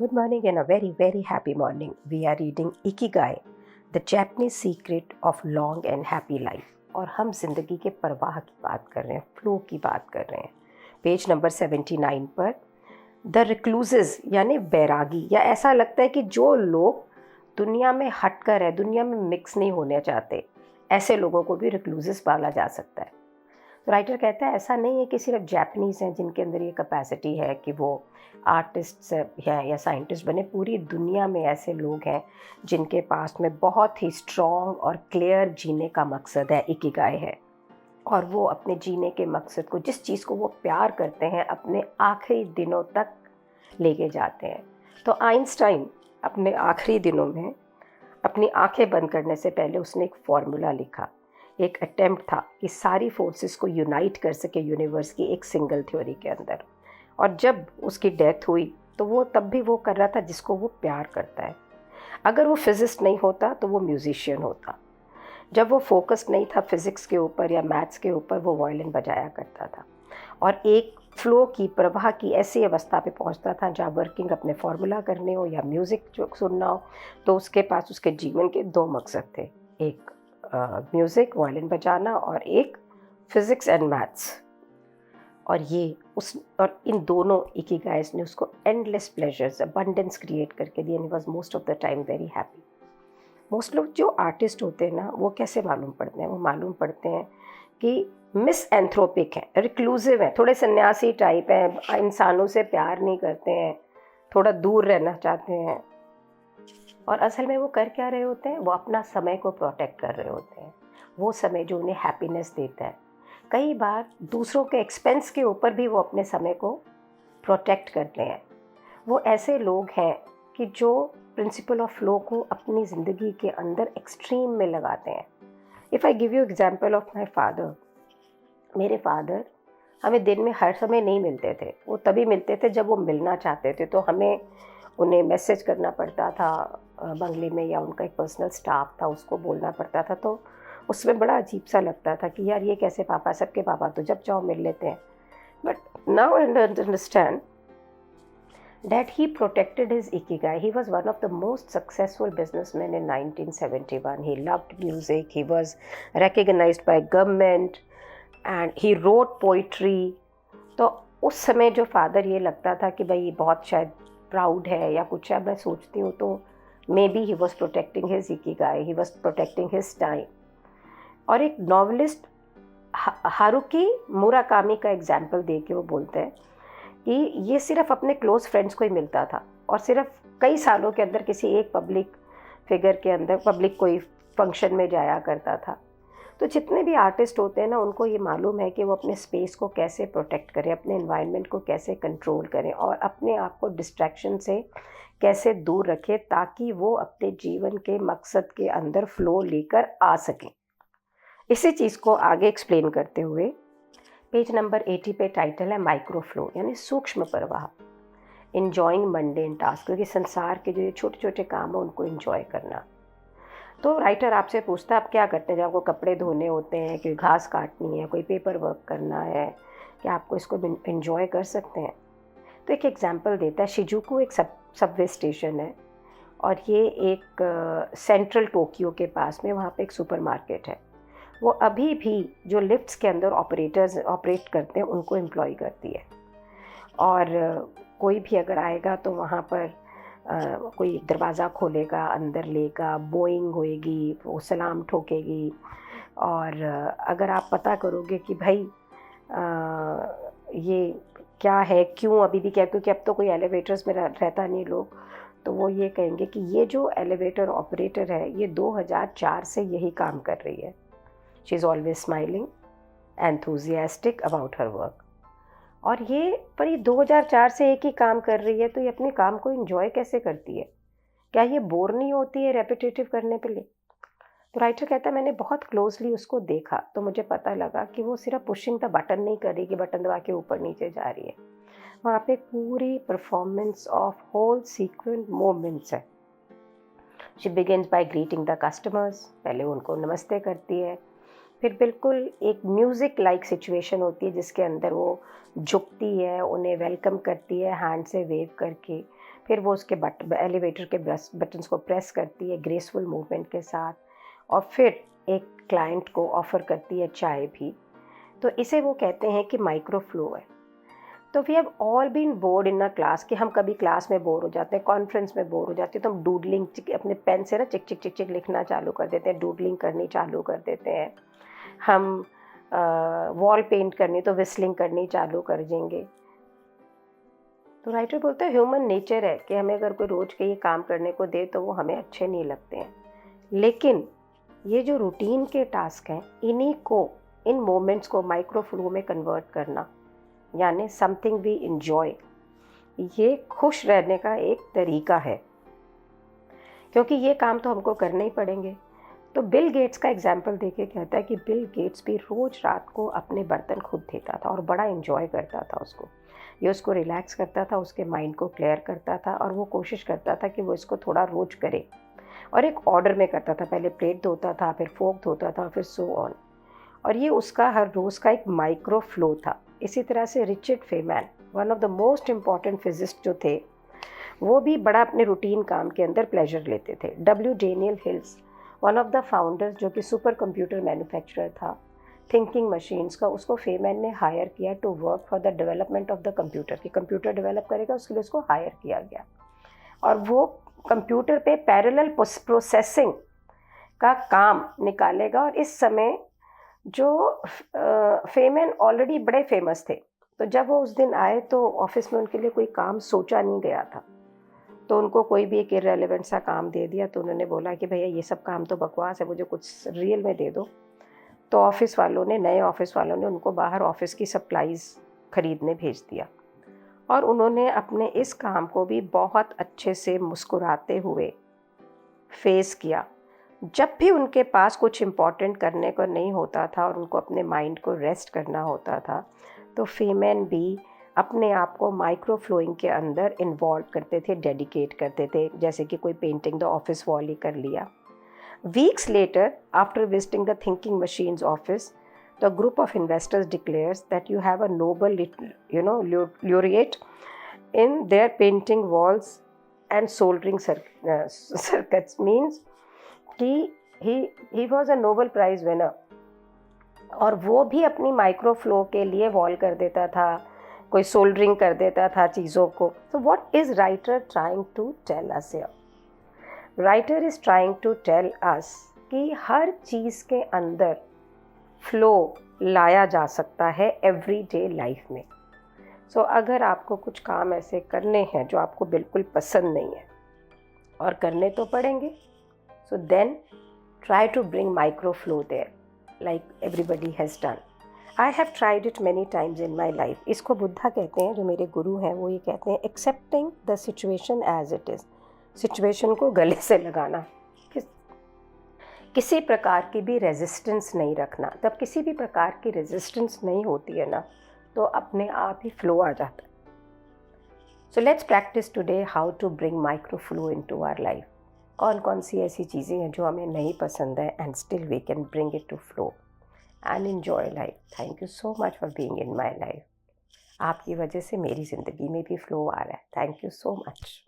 Good morning and a very, very happy morning. We are reading Ikigai, the Japanese secret of long and happy life. और हम जिंदगी के प्रवाह की बात कर रहे हैं, फ्लो की बात कर रहे हैं. पेज नंबर 79 पर द रिक्लूजेस यानी बैरागी, या ऐसा लगता है कि जो लोग दुनिया में हटकर है, दुनिया में मिक्स नहीं होने चाहते, ऐसे लोगों को भी रिक्लूजेस पाला जा सकता है. तो राइटर कहता है ऐसा नहीं है कि सिर्फ जापानीज़ हैं जिनके अंदर ये कैपेसिटी है कि वो आर्टिस्ट हैं या साइंटिस्ट बने. पूरी दुनिया में ऐसे लोग हैं जिनके पास में बहुत ही स्ट्रॉन्ग और क्लियर जीने का मकसद है, इकिगाई है. और वो अपने जीने के मकसद को, जिस चीज़ को वो प्यार करते हैं, अपने आखिरी दिनों तक लेके जाते हैं. तो आइंस्टाइन अपने आखिरी दिनों में अपनी आंखें बंद करने से पहले उसने एक फार्मूला लिखा. एक अटेम्प्ट था कि सारी फोर्सेस को यूनाइट कर सके यूनिवर्स की एक सिंगल थ्योरी के अंदर. और जब उसकी डेथ हुई तो वो तब भी वो कर रहा था जिसको वो प्यार करता है. अगर वो फिजिस्ट नहीं होता तो वो म्यूजिशियन होता. जब वो फोकस्ड नहीं था फिज़िक्स के ऊपर या मैथ्स के ऊपर, वो वायलिन बजाया करता था और एक फ्लो की, प्रवाह की ऐसी अवस्था पे पहुंचता था जहाँ वर्किंग अपने फार्मूला करने हो या म्यूज़िक जो सुनना हो, तो उसके पास उसके जीवन के दो मकसद थे. एक म्यूज़िक, वायलिन बजाना, और एक फिज़िक्स एंड मैथ्स. और इन दोनों इकिगाइस ने उसको एंडलेस प्लेजर्स, अबंडेंस क्रिएट करके दिया. And was most of the time very happy. Most लोग जो आर्टिस्ट होते हैं ना, वो कैसे मालूम पड़ते हैं? वो मालूम पड़ते हैं कि मिस एंथ्रोपिक हैं, रिक्लूसिव हैं, थोड़े सन्यासी टाइप हैं, इंसानों से प्यार नहीं करते हैं, थोड़ा दूर रहना चाहते हैं. और असल में वो कर क्या रहे होते हैं? वो अपना समय को प्रोटेक्ट कर रहे होते हैं, वो समय जो उन्हें हैप्पीनेस देता है. कई बार दूसरों के एक्सपेंस के ऊपर भी वो अपने समय को प्रोटेक्ट करते हैं. वो ऐसे लोग हैं कि जो प्रिंसिपल ऑफ फ्लो को अपनी ज़िंदगी के अंदर एक्सट्रीम में लगाते हैं. If I give you example of my father, मेरे फादर हमें दिन में हर समय नहीं मिलते थे. वो तभी मिलते थे जब वो मिलना चाहते थे. तो हमें उन्हें मैसेज करना पड़ता था बंगले में, या उनका एक पर्सनल स्टाफ था, उसको बोलना पड़ता था. तो उसमें बड़ा अजीब सा लगता था कि यार ये कैसे पापा, सबके पापा तो जब चाहो मिल लेते हैं. But now I understand that he protected his ikigai. He was one of the most successful businessmen in 1971. He loved music, he was recognized by government and he wrote poetry. तो उस समय जो फादर ये लगता था कि भाई बहुत शायद प्राउड है या कुछ है, मैं सोचती हूँ तो may be he was protecting his Ikigai, he was protecting his time. और एक नॉवलिस्ट हारुकी मुराकामी का एग्जाम्पल दे के वो बोलते हैं कि ये सिर्फ अपने क्लोज़ फ्रेंड्स को ही मिलता था, और सिर्फ कई सालों के अंदर किसी एक पब्लिक फिगर के अंदर, पब्लिक कोई फंक्शन में जाया करता था. तो जितने भी आर्टिस्ट होते हैं ना, उनको ये मालूम है कि वो अपने स्पेस को कैसे प्रोटेक्ट करें, अपने एनवायरनमेंट को कैसे कंट्रोल करें, और अपने आप को डिस्ट्रैक्शन से कैसे दूर रखें ताकि वो अपने जीवन के मकसद के अंदर फ्लो लेकर आ सकें. इसी चीज़ को आगे एक्सप्लेन करते हुए पेज नंबर 80 पे टाइटल है माइक्रो फ्लो, यानी सूक्ष्म प्रवाह. इन्जॉइंग मंडेन टास्क, क्योंकि संसार के जो ये छोटे छोटे काम है उनको इन्जॉय करना. तो राइटर आपसे पूछता है आप क्या करते हैं जब आपको कपड़े धोने होते हैं, कोई घास काटनी है, कोई पेपर वर्क करना है, क्या आपको इसको इन्जॉय कर सकते हैं? तो एक एग्जांपल देता है. शिजुकू एक सबवे स्टेशन है और ये एक सेंट्रल टोक्यो के पास में, वहाँ पे एक सुपरमार्केट है. वो अभी भी जो लिफ्ट्स के अंदर ऑपरेट करते हैं उनको एम्प्लॉय करती है. और कोई भी अगर आएगा तो वहाँ पर कोई दरवाज़ा खोलेगा, अंदर लेगा, बोइंग होएगी, वो सलाम ठोकेगी. और अगर आप पता करोगे कि भाई ये क्या है, क्यों अभी भी क्या, क्योंकि अब तो कोई एलिवेटर्स में रहता नहीं लोग, तो वो ये कहेंगे कि ये जो एलिवेटर ऑपरेटर है ये 2004 से यही काम कर रही है. She is always smiling, enthusiastic about her work. और ये 2004 से एक ही काम कर रही है, तो ये अपने काम को एंजॉय कैसे करती है? क्या ये बोर नहीं होती है रेपिटेटिव करने पे लिए? तो राइटर कहता है मैंने बहुत क्लोजली उसको देखा तो मुझे पता लगा कि वो सिर्फ पुशिंग द बटन नहीं कर रही कि बटन दबा के ऊपर नीचे जा रही है. वहाँ पे पूरी performance of whole sequent moments है. She begins by greeting the customers, पहले उनको नमस्ते करती है. फिर बिल्कुल एक म्यूज़िक लाइक सिचुएशन होती है जिसके अंदर वो झुकती है, उन्हें वेलकम करती है हैंड से वेव करके. फिर वो उसके एलिवेटर के बटन्स को प्रेस करती है ग्रेसफुल मूवमेंट के साथ, और फिर एक क्लाइंट को ऑफ़र करती है चाय भी। तो इसे वो कहते हैं कि माइक्रो फ्लो है। तो we have all been bored in a class, कि हम कभी क्लास में बोर हो जाते हैं, कॉन्फ्रेंस में बोर हो जाते हैं, तो हम डूडलिंग अपने पेन से ना चिक चिक चिक चिक लिखना चालू कर देते हैं, डूडलिंग करनी चालू कर देते हैं। हम वॉल पेंट करनी तो विस्लिंग करनी चालू कर देंगे। तो राइटर बोलते हैं ह्यूमन नेचर है कि हमें अगर कोई रोज़ के ये काम करने को दे तो वो हमें अच्छे नहीं लगते हैं, लेकिन ये जो रूटीन के टास्क हैं इन्हीं को, इन मोमेंट्स को माइक्रो फ्लो में कन्वर्ट करना, यानी समथिंग वी इंजॉय, ये खुश रहने का एक तरीका है, क्योंकि ये काम तो हमको करने ही पड़ेंगे। तो बिल गेट्स का एग्जाम्पल देके कहता है कि बिल गेट्स भी रोज़ रात को अपने बर्तन खुद धोता था और बड़ा इन्जॉय करता था उसको। ये उसको रिलैक्स करता था, उसके माइंड को क्लियर करता था, और वो कोशिश करता था कि वो इसको थोड़ा रोज करे, और एक ऑर्डर में करता था। पहले प्लेट धोता था, फिर फोक धोता था, फिर सो ऑन। और ये उसका हर रोज़ का एक माइक्रो फ्लो था। इसी तरह से Richard Feynman, one of the most important physicist जो थे, वो भी बड़ा अपने रूटीन काम के अंदर प्लेजर लेते थे। W Daniel Hillis, one of the founders, जो कि सुपर कंप्यूटर मैन्युफैक्चरर था थिंकिंग मशीन्स का, उसको फेमैन ने हायर किया to work for the development of the computer, कि कंप्यूटर डेवलप करेगा, उसके लिए उसको हायर किया गया। और वो कंप्यूटर पे पैरेलल प्रोसेसिंग का काम निकालेगा। और इस समय जो फेमैन ऑलरेडी बड़े फेमस थे, तो जब वो उस दिन आए तो ऑफिस में उनके लिए कोई काम सोचा नहीं गया था, तो उनको कोई भी एक इररिलेवेंट सा काम दे दिया। तो उन्होंने बोला कि भैया ये सब काम तो बकवास है, मुझे कुछ रियल में दे दो। तो ऑफिस वालों ने, नए ऑफिस वालों ने उनको बाहर ऑफिस की सप्लाईज़ खरीदने भेज दिया, और उन्होंने अपने इस काम को भी बहुत अच्छे से मुस्कुराते हुए फेस किया। जब भी उनके पास कुछ इम्पोर्टेंट करने को नहीं होता था और उनको अपने माइंड को रेस्ट करना होता था, तो फेमैन भी अपने आप को माइक्रो फ्लोइंग के अंदर इन्वॉल्व करते थे, डेडिकेट करते थे। जैसे कि कोई पेंटिंग द ऑफिस वॉल ही कर लिया। Weeks later, after visiting the Thinking Machines office, the group of investors declares that you have a Nobel, laureate in their painting walls and soldering circuits. Means he was a Nobel Prize winner. और वो भी अपनी micro flow के लिए wall कर देता था, कोई सोल्डरिंग कर देता था चीज़ों को। So what is writer trying to tell us here? Writer is trying to tell us कि हर चीज़ के अंदर फ्लो लाया जा सकता है एवरीडे लाइफ में। सो अगर आपको कुछ काम ऐसे करने हैं जो आपको बिल्कुल पसंद नहीं है, और करने तो पड़ेंगे, so then try to bring micro flow there like everybody has done. I have tried it many times in my life. इसको बुद्धा कहते हैं, जो मेरे गुरु हैं वो ये कहते हैं, accepting the situation as it is. Situation को गले से लगाना, किसी प्रकार की भी रेजिस्टेंस नहीं रखना। तब किसी भी प्रकार की रेजिस्टेंस नहीं होती है ना, तो अपने आप ही फ्लो आ जाता है। So let's practise today how to bring micro flow into our life. कौन कौन सी ऐसी चीज़ें हैं जो हमें नहीं पसंद है, and still we can bring it to flow and enjoy life. Thank you so much for being in my life. आपकी वजह से मेरी ज़िंदगी में भी फ्लो आ रहा है। Thank you so much.